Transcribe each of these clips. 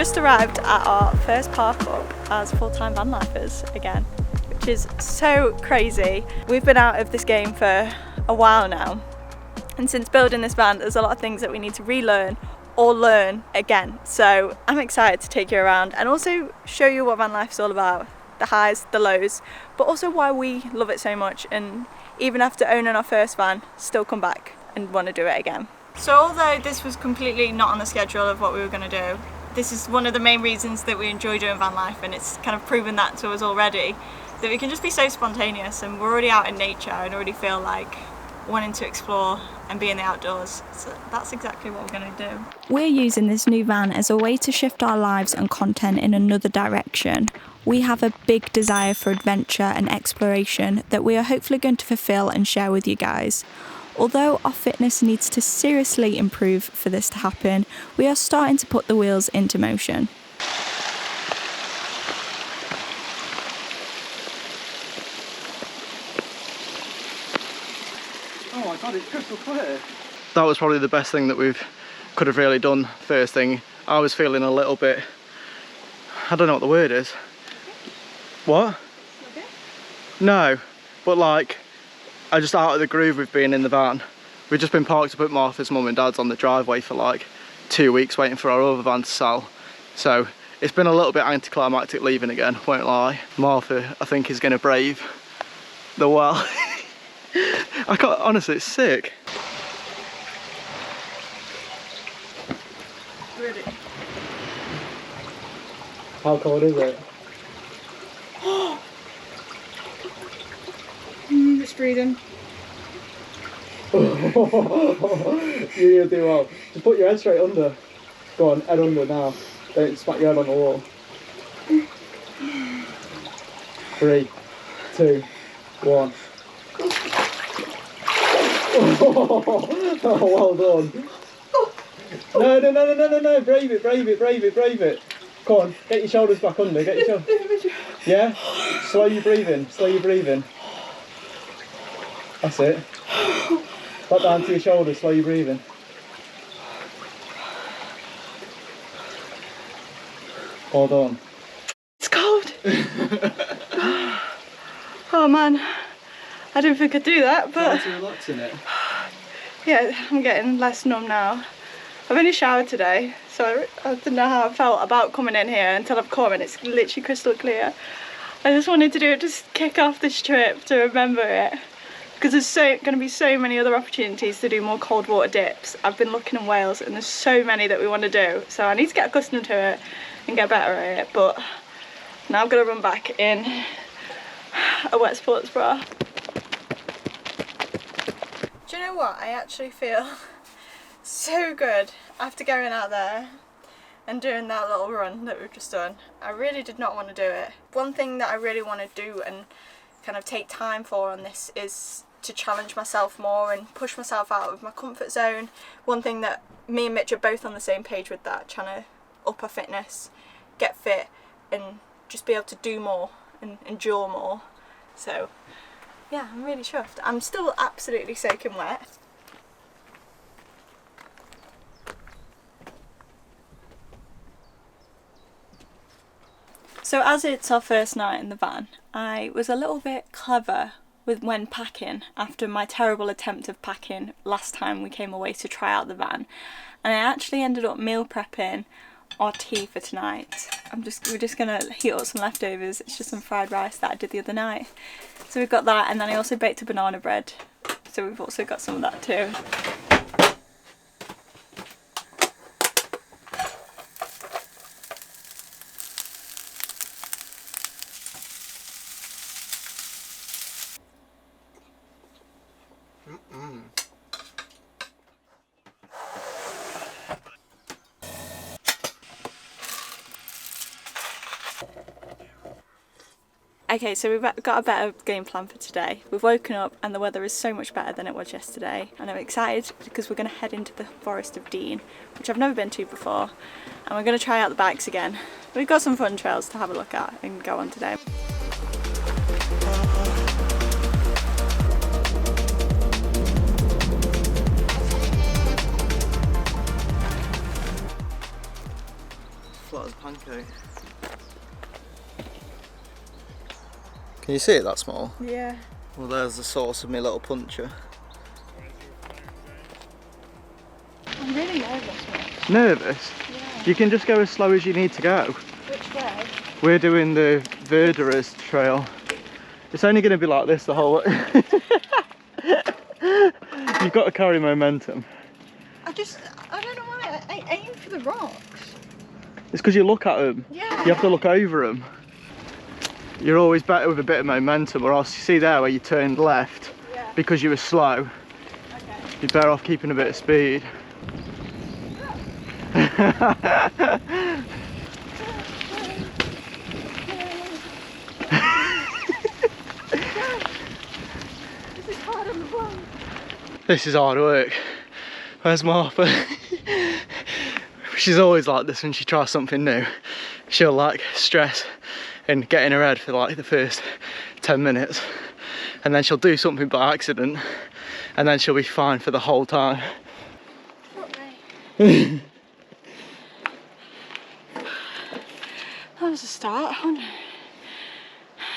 just arrived at our first park up as full-time van lifers again, which is so crazy. We've been out of this game for a while now, and since building this van there's a lot of things that we need to relearn or learn again. So I'm excited to take you around and also show you what van life is all about, the highs, the lows, but also why we love it so much, and even after owning our first van, still come back and want to do it again. So although this was completely not on the schedule of what we were going to do, this is one of the main reasons that we enjoy doing van life, and it's kind of proven that to us already, that we can just be so spontaneous, and we're already out in nature and already feel like wanting to explore and be in the outdoors. So that's exactly what we're going to do. We're using this new van as a way to shift our lives and content in another direction. We have a big desire for adventure and exploration that we are hopefully going to fulfill and share with you guys. Although our fitness needs to seriously improve for this to happen, we are starting to put the wheels into motion. Oh my god, it's crystal clear. That was probably the best thing that we've could have really done. First thing, I was feeling a little bit, I don't know what the word is. What? Okay. No, but like, I just out of the groove with being in the van. We've just been parked up at Martha's mum and dad's on the driveway for like 2 weeks waiting for our other van to sell. So it's been a little bit anticlimactic leaving again, won't lie. Martha, I think, is going to brave the well. I can't, honestly, it's sick. Ready? How cold is it? Just breathing. You're gonna do well. Just put your head straight under. Go on, head under now. Don't smack your head on the wall. 3, 2, 1. Oh, well done. No. Brave it. Come on, get your shoulders back under. Get your shoulders. Yeah? Slow your breathing. That's it. Back down to your shoulders, slow your breathing. Well done. It's cold. Oh man, I didn't think I'd do that, but Try to relax in it. yeah, I'm getting less numb now. I've only showered today, so I didn't know how I felt about coming in here until I've come and it's literally crystal clear. I just wanted to do it, just kick off this trip to remember it. Because there's going to be so many other opportunities to do more cold water dips. I've been looking in Wales and there's so many that we want to do. So I need to get accustomed to it and get better at it. But now I'm going to run back in a wet sports bra. Do you know what? I actually feel so good after going out there and doing that little run that we've just done. I really did not want to do it. One thing that I really want to do and kind of take time for on this is to challenge myself more and push myself out of my comfort zone. One thing that me and Mitch are both on the same page with, that trying to up our fitness, get fit and just be able to do more and endure more. So yeah, I'm really chuffed. I'm still absolutely soaking wet. So as it's our first night in the van, I was a little bit clever with when packing after my terrible attempt of packing last time we came away to try out the van, and I actually ended up meal prepping our tea for tonight. We're just gonna heat up some leftovers. It's just some fried rice that I did the other night. So we've got that, and then I also baked a banana bread. So we've also got some of that too. Okay, so we've got a better game plan for today. We've woken up and the weather is so much better than it was yesterday, and I'm excited because we're going to head into the Forest of Dean, which I've never been to before, and we're going to try out the bikes again. We've got some fun trails to have a look at and go on today. Flat as pancake. Can you see it that small? Yeah. Well, there's the source of my little puncher. I'm really nervous, Mum. Nervous? Yeah. You can just go as slow as you need to go. Which way? We're doing the Verderers trail. It's only going to be like this the whole way. You've got to carry momentum. I don't know why I aim for the rocks. It's because you look at them. Yeah. You have to look over them. You're always better with a bit of momentum, or else you see there where you turned left, Yeah. because you were slow. Okay. You're better off keeping a bit of speed. This is hard on the bum. This is hard work. Where's Martha? She's always like this when she tries something new. She'll like stress and get in her head for like the first 10 minutes, and then she'll do something by accident, and then she'll be fine for the whole time. Okay. That was a start. Oh no.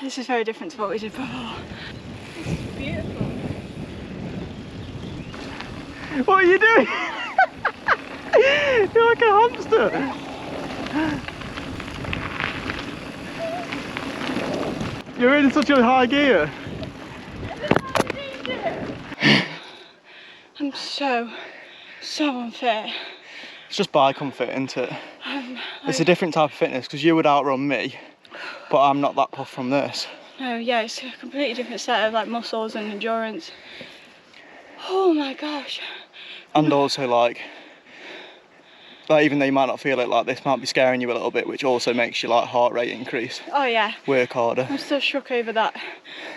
This is very different to what we did before. This is beautiful. What are you doing? You're like a hamster. You're in such a high gear. I'm so unfit. It's just bike unfit, isn't it? It's a different type of fitness, because you would outrun me, but I'm not that puff from this. No, yeah, it's a completely different set of like muscles and endurance. Oh my gosh. And also like even though you might not feel it, like this might be scaring you a little bit, which also makes your like heart rate increase. Oh yeah. Work harder. I'm still shook over that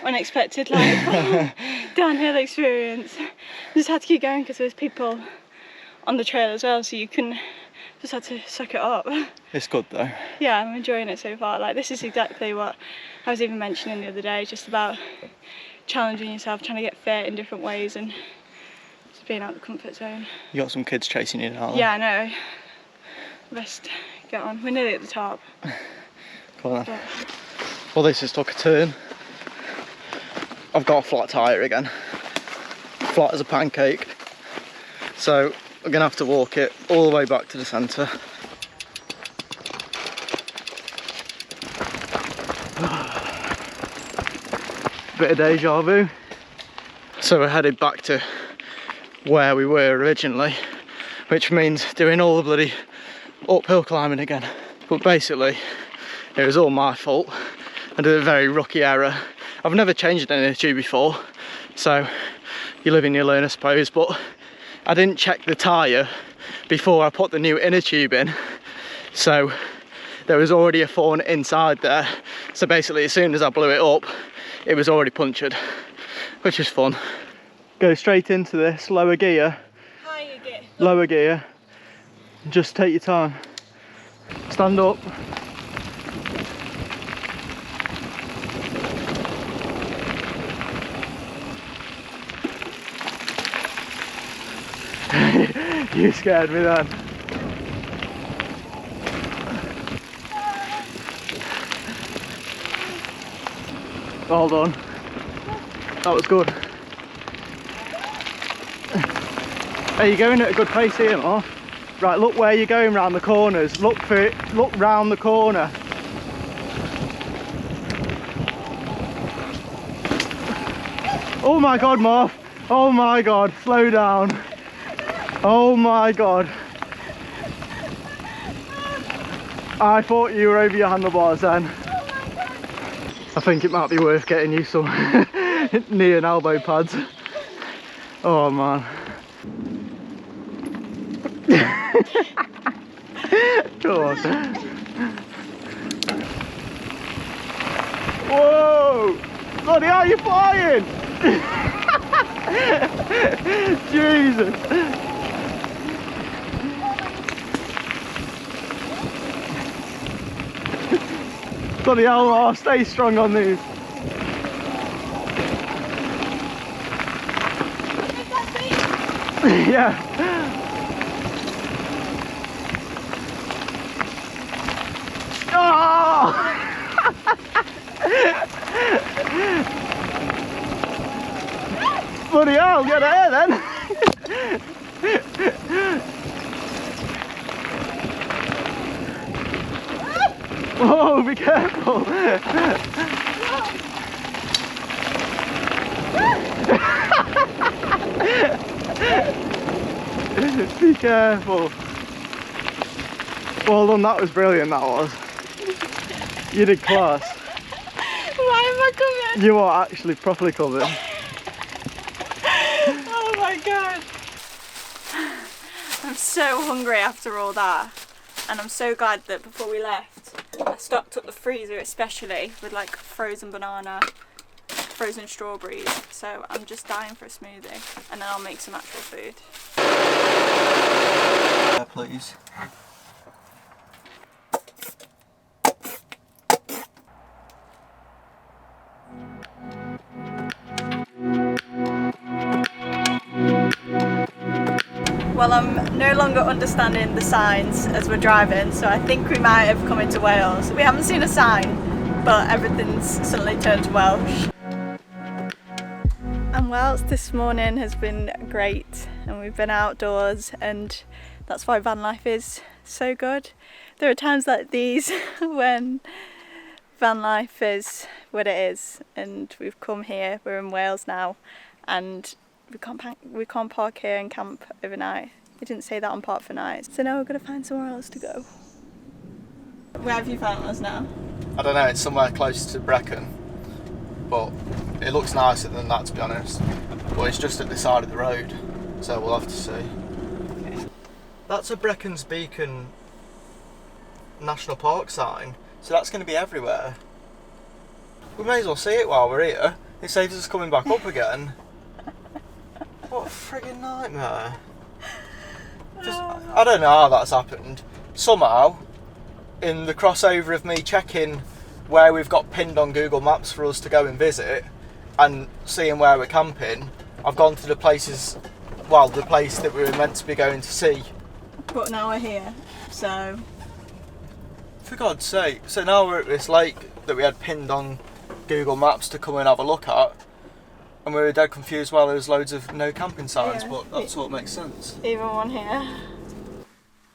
unexpected like downhill experience. Just had to keep going because there's people on the trail as well, so you can just had to suck it up. It's good though. Yeah, I'm enjoying it so far. Like this is exactly what I was even mentioning the other day, just about challenging yourself, trying to get fit in different ways and just being out of the comfort zone. You got some kids chasing you now. Yeah, I know. Best get on. We're nearly at the top. Come on then. Well, this has took a turn. I've got a flat tyre again. Flat as a pancake. So we're gonna have to walk it all the way back to the centre. Bit of deja vu. So we're headed back to where we were originally, which means doing all the bloody uphill climbing again. But basically it was all my fault. I did a very rookie error. I've never changed an inner tube before, so you live and you learn, I suppose, but I didn't check the tyre before I put the new inner tube in, so there was already a thorn inside there. So basically as soon as I blew it up, it was already punctured, which is fun. Go straight into this lower gear. Higher gear. Lower gear. Just take your time. Stand up. You scared me then. Well done. That was good. Are you going at a good pace here, Mark? Right, look where you're going round the corners. Look for it. Look round the corner. Oh my God, Mark. Oh my God, slow down. Oh my God. I thought you were over your handlebars then. I think it might be worth getting you some knee and elbow pads. Oh man. Come on. Whoa! Bloody hell, you're flying! Jesus! Bloody hell, oh, stay strong on these. Yeah. Oh! Bloody hell, get out here then! Whoa, be careful! Be careful! Well done, that was brilliant, that was. You did class. Why am I coming? You are actually properly covered. Oh my god. I'm so hungry after all that. And I'm so glad that before we left, I stocked up the freezer especially with like frozen banana, frozen strawberries. So I'm just dying for a smoothie and then I'll make some actual food. Yeah, please. Well, I'm no longer understanding the signs as we're driving, so I think we might have come into Wales. We haven't seen a sign, but everything's suddenly turned to Welsh. And Wales this morning has been great, and we've been outdoors, and that's why van life is so good. There are times like these when van life is what it is, and we've come here, we're in Wales now, and we can't park here and camp overnight. We didn't say that on Park for Night. So now we're going to find somewhere else to go. Where have you found us now? I don't know, it's somewhere close to Brecon, but it looks nicer than that, to be honest. But it's just at the side of the road, so we'll have to see. Okay. That's a Brecons Beacon National Park sign, so that's going to be everywhere. We may as well see it while we're here. It saves us coming back up again. What a friggin' nightmare. I don't know how that's happened. Somehow, in the crossover of me checking where we've got pinned on Google Maps for us to go and visit and seeing where we're camping, I've gone to the places, well, the place that we were meant to be going to see. But now we're here, so... For God's sake. So now we're at this lake that we had pinned on Google Maps to come and have a look at. And we were dead confused while there was loads of no camping signs, Yeah. but that's what makes sense. Even one here.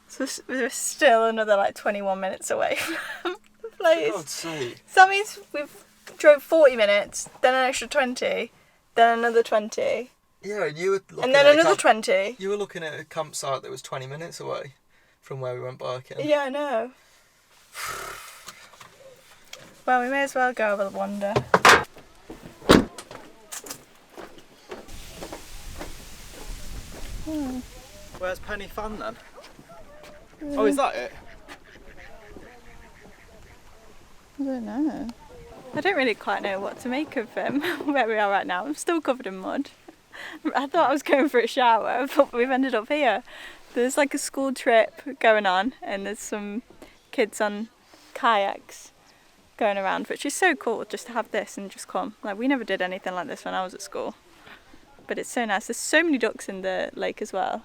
So we're still another like 21 minutes away from the place. For God's sake. So that means we've drove 40 minutes, then an extra 20, then another 20. Yeah, you were looking And then at another 20. You were looking at a campsite that was 20 minutes away from where we went biking. Yeah, I know. Well, we may as well go have a wander. Where's Penny Fan then? Oh, is that it? I don't know. I don't really quite know what to make of where we are right now. I'm still covered in mud. I thought I was going for a shower, but we've ended up here. There's like a school trip going on, and there's some kids on kayaks going around, which is so cool just to have this and just come. Like, we never did anything like this when I was at school. But it's so nice. There's so many ducks in the lake as well.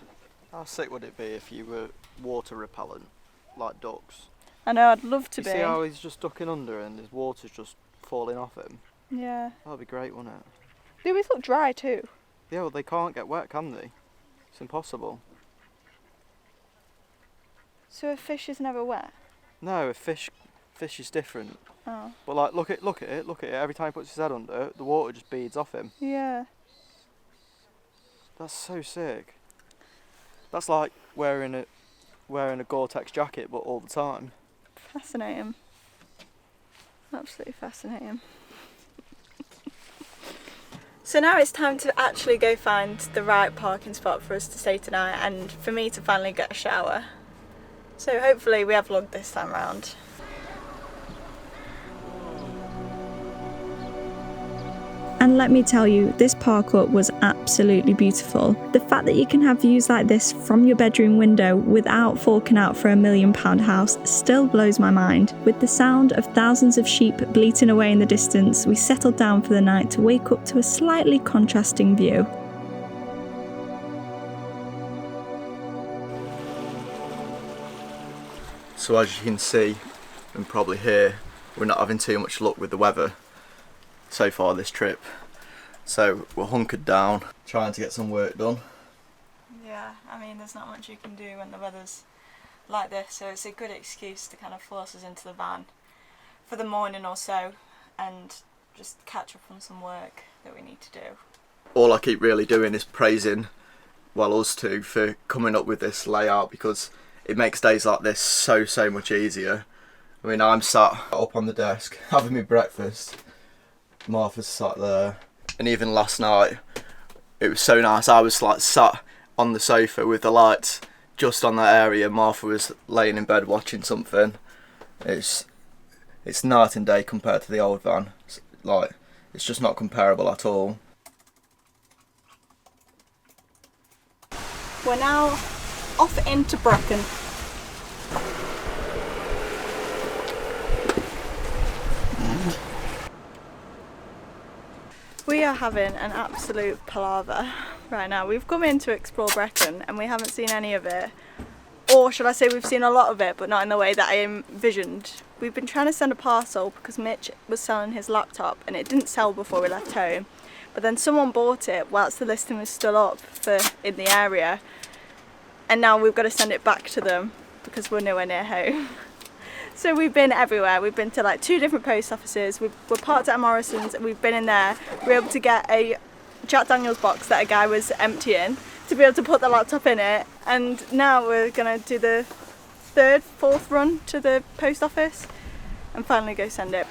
How sick would it be if you were water repellent, like ducks? I know, I'd love to be. You see how he's just ducking under and his water's just falling off him? Yeah. That'd be great, wouldn't it? They always look dry too. Yeah, well, they can't get wet, can they? It's impossible. So a fish is never wet? No, a fish is different. Oh. But like, look at it. Every time he puts his head under, the water just beads off him. Yeah. That's so sick. That's like wearing a Gore-Tex jacket, but all the time. Fascinating. Absolutely fascinating. So now it's time to actually go find the right parking spot for us to stay tonight and for me to finally get a shower. So hopefully we have vlogged this time round. And let me tell you, this park up was absolutely beautiful. The fact that you can have views like this from your bedroom window without forking out for £1 million house still blows my mind. With the sound of thousands of sheep bleating away in the distance, we settled down for the night to wake up to a slightly contrasting view. So as you can see and probably hear, we're not having too much luck with the weather so far this trip. So we're hunkered down, trying to get some work done. Yeah, I mean there's not much you can do when the weather's like this, so it's a good excuse to kind of force us into the van for the morning or so and just catch up on some work that we need to do. All I keep really doing is praising, well, us two, for coming up with this layout, because it makes days like this so much easier. I mean, I'm sat up on the desk having my breakfast, Martha's sat there, and even last night it was so nice. I was like sat on the sofa with the lights just on that area, Martha was laying in bed watching something. It's night and day compared to the old van. It's just not comparable at all. We're now off into Brecon. We are having an absolute palaver right now. We've come in to explore Brecon and we haven't seen any of it. Or should I say we've seen a lot of it, but not in the way that I envisioned. We've been trying to send a parcel because Mitch was selling his laptop and it didn't sell before we left home. But then someone bought it whilst the listing was still up in the area. And now we've got to send it back to them because we're nowhere near home. So we've been everywhere. We've been to like 2 different post offices. We're parked at Morrison's and we've been in there. We were able to get a Jack Daniels box that a guy was emptying to be able to put the laptop in it. And now we're going to do the 3rd, 4th run to the post office and finally go send it.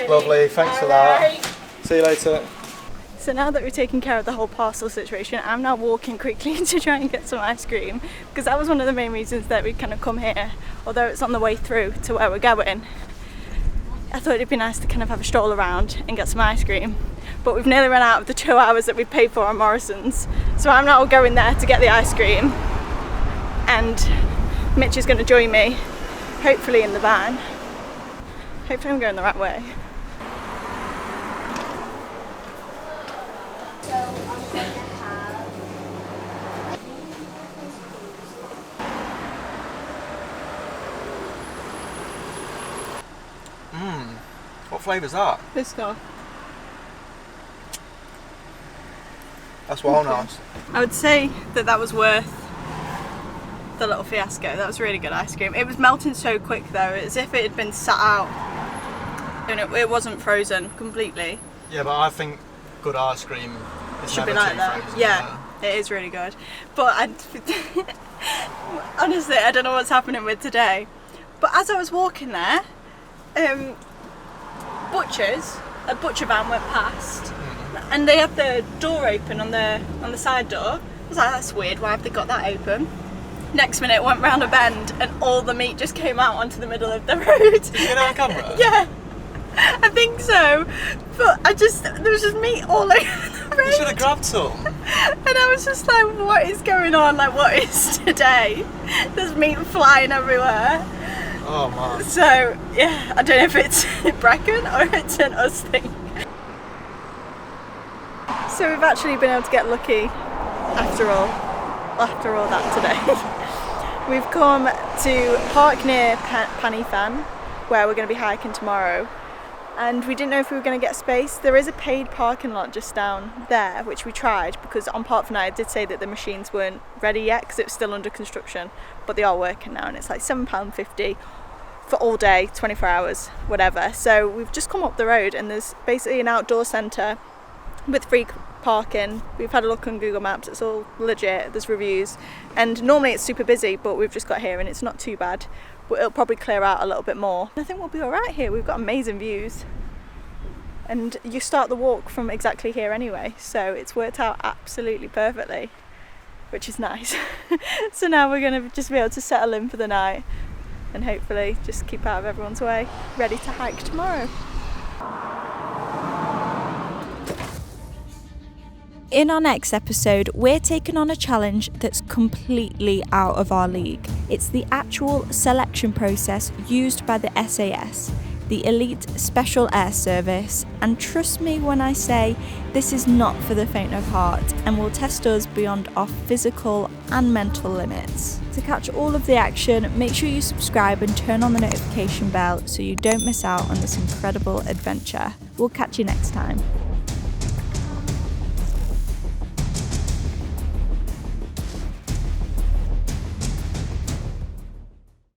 Lovely, thanks for that. See you later. So now that we've taken care of the whole parcel situation, I'm now walking quickly to try and get some ice cream, because that was one of the main reasons that we kind of come here, although it's on the way through to where we're going. I thought it'd be nice to kind of have a stroll around and get some ice cream, but we've nearly run out of the 2 hours that we paid for on Morrison's, so I'm now going there to get the ice cream, and Mitch is going to join me, hopefully in the van. Hopefully I'm going the right way. What flavour's that? This stuff. That's well nice. I would say that was worth the little fiasco. That was really good ice cream. It was melting so quick though, as if it had been sat out and it wasn't frozen completely. Yeah, but I think good ice cream should be like that. Frozen, yeah, it is really good. But honestly, I don't know what's happening with today. But as I was walking there, a butcher van went past, and they had the door open on the side door. I was like, that's weird. Why have they got that open? Next minute, went round a bend, and all the meat just came out onto the middle of the road. Did you get it on camera? Yeah. I think so, but there was just meat all over the road. You should have grabbed some. And I was just like, what is going on? Like, what is today? There's meat flying everywhere. Oh man. So, yeah, I don't know if it's Brecon or it's an us thing. So we've actually been able to get lucky after all that today. We've come to park near Panifan, where we're going to be hiking tomorrow. And we didn't know if we were going to get space. There is a paid parking lot just down there, which we tried, because on Park for Night it did say that the machines weren't ready yet because it was still under construction, but they are working now, and it's like £7.50 for all day, 24 hours, whatever. So we've just come up the road and there's basically an outdoor centre with free parking. We've had a look on Google Maps, it's all legit, there's reviews, and normally it's super busy, but we've just got here and it's not too bad. But it'll probably clear out a little bit more. I think we'll be alright here. We've got amazing views. And you start the walk from exactly here anyway, so it's worked out absolutely perfectly, which is nice. So now we're going to just be able to settle in for the night and hopefully just keep out of everyone's way, ready to hike tomorrow. In our next episode, we're taking on a challenge that's completely out of our league. It's the actual selection process used by the SAS. the elite special air service, and trust me when I say this is not for the faint of heart and will test us beyond our physical and mental limits. To catch all of the action, make sure you subscribe and turn on the notification bell so you don't miss out on this incredible adventure. We'll catch you next time.